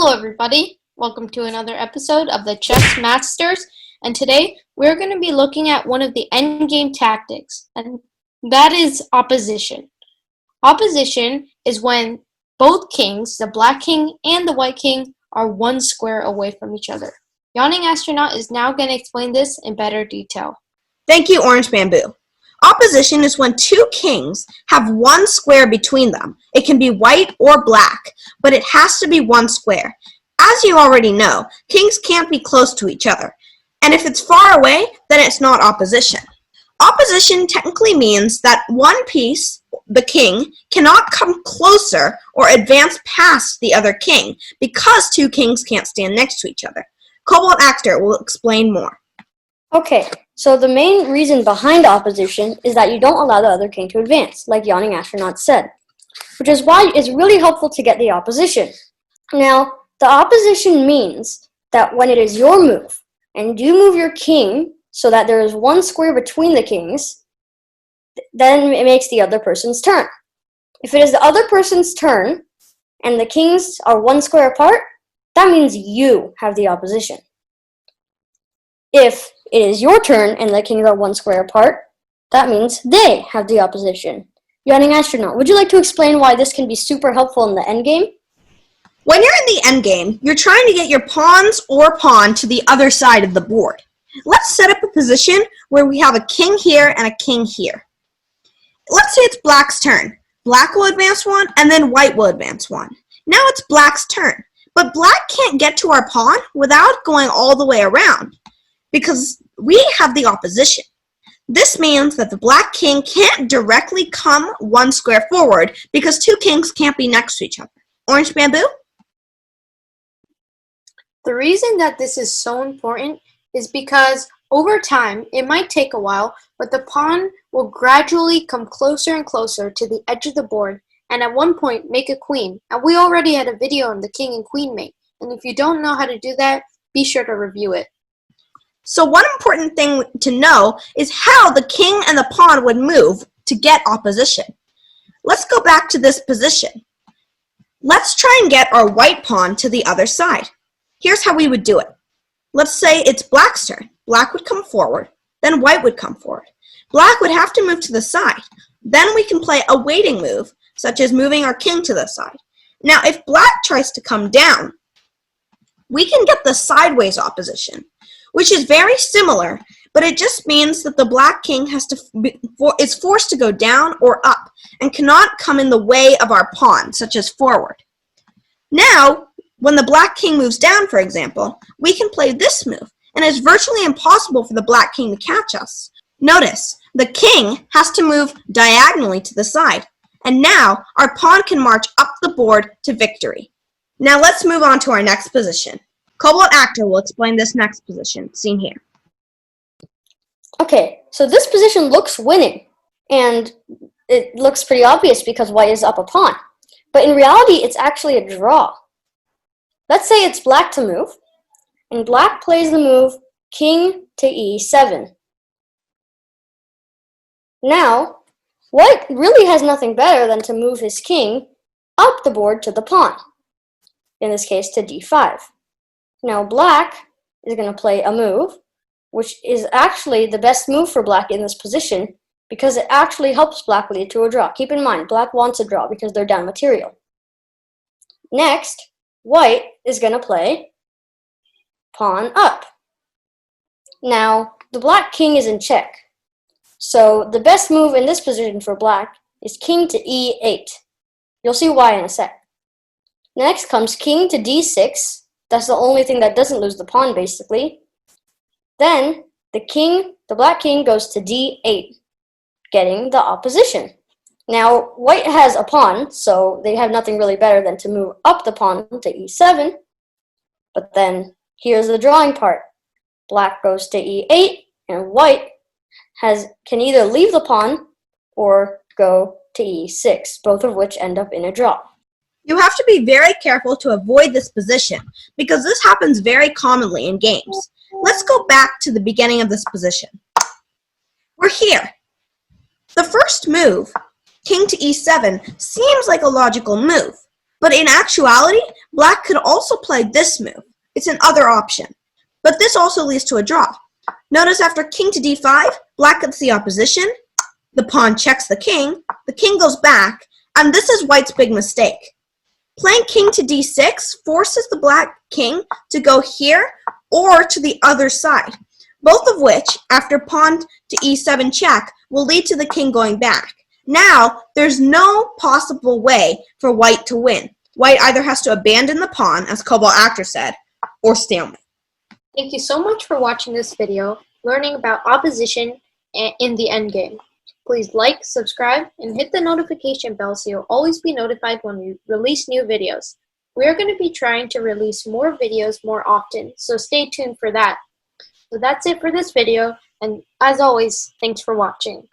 Hello everybody, welcome to another episode of the Chess Masters, and today we're going to be looking at one of the endgame tactics, and that is opposition. Opposition is when both kings, the black king and the white king, are one square away from each other. Yawning Astronaut is now going to explain this in better detail. Thank you, OrangeBamboo. Opposition is when two kings have one square between them. It can be white or black, but it has to be one square. As you already know, kings can't be close to each other, and if it's far away, then it's not opposition. Opposition technically means that one piece, the king, cannot come closer or advance past the other king because two kings can't stand next to each other. CobaltActor will explain more. Okay, so the main reason behind opposition is that you don't allow the other king to advance, like Yawning Astronaut said, which is why it's really helpful to get the opposition. Now, the opposition means that when it is your move, and you move your king so that there is one square between the kings, then it makes the other person's turn. If it is the other person's turn, and the kings are one square apart, that means you have the opposition. If it is your turn and the kings are one square apart, that means they have the opposition. Yawning Astronaut, would you like to explain why this can be super helpful in the endgame? When you're in the endgame, you're trying to get your pawns or pawn to the other side of the board. Let's set up a position where we have a king here and a king here. Let's say it's black's turn. Black will advance one, and then white will advance one. Now it's black's turn, but black can't get to our pawn without going all the way around, because we have the opposition. This means that the black king can't directly come one square forward because two kings can't be next to each other. OrangeBamboo? The reason that this is so important is because over time, it might take a while, but the pawn will gradually come closer and closer to the edge of the board and at one point make a queen. And we already had a video on the king and queen mate, and if you don't know how to do that, be sure to review it. So one important thing to know is how the king and the pawn would move to get opposition. Let's go back to this position. Let's try and get our white pawn to the other side. Here's how we would do it. Let's say it's black's turn. Black would come forward, then white would come forward. Black would have to move to the side. Then we can play a waiting move, such as moving our king to the side. Now, if black tries to come down, we can get the sideways opposition, which is very similar, but it just means that the black king is forced to go down or up and cannot come in the way of our pawn, such as forward. Now, when the black king moves down, for example, we can play this move, and it's virtually impossible for the black king to catch us. Notice, the king has to move diagonally to the side, and now our pawn can march up the board to victory. Now let's move on to our next position. CobaltActor will explain this next position, seen here. Okay, so this position looks winning, and it looks pretty obvious because white is up a pawn. But in reality, it's actually a draw. Let's say it's black to move, and black plays the move king to e7. Now, white really has nothing better than to move his king up the board to the pawn, in this case to d5. Now black is going to play a move, which is actually the best move for black in this position because it actually helps black lead to a draw. Keep in mind, black wants a draw because they're down material. Next, white is going to play pawn up. Now, the black king is in check, so the best move in this position for black is king to e8. You'll see why in a sec. Next comes king to d6. That's the only thing that doesn't lose the pawn, basically. Then, the black king goes to d8, getting the opposition. Now, white has a pawn, so they have nothing really better than to move up the pawn to e7. But then, here's the drawing part. Black goes to e8, and white can either leave the pawn or go to e6, both of which end up in a draw. You have to be very careful to avoid this position because this happens very commonly in games. Let's go back to the beginning of this position. We're here. The first move, king to e7, seems like a logical move, But in actuality, black could also play this move. It's an other option. But this also leads to a draw. Notice after king to d5, black gets the opposition, the pawn checks the king goes back, and this is white's big mistake. Playing king to d6 forces the black king to go here or to the other side, both of which, after pawn to e7 check, will lead to the king going back. Now, there's no possible way for white to win. White either has to abandon the pawn, as CobaltActor said, or stalemate. Thank you so much for watching this video, learning about opposition in the endgame. Please like, subscribe, and hit the notification bell so you'll always be notified when we release new videos. We are going to be trying to release more videos more often, so stay tuned for that. So that's it for this video, and as always, thanks for watching.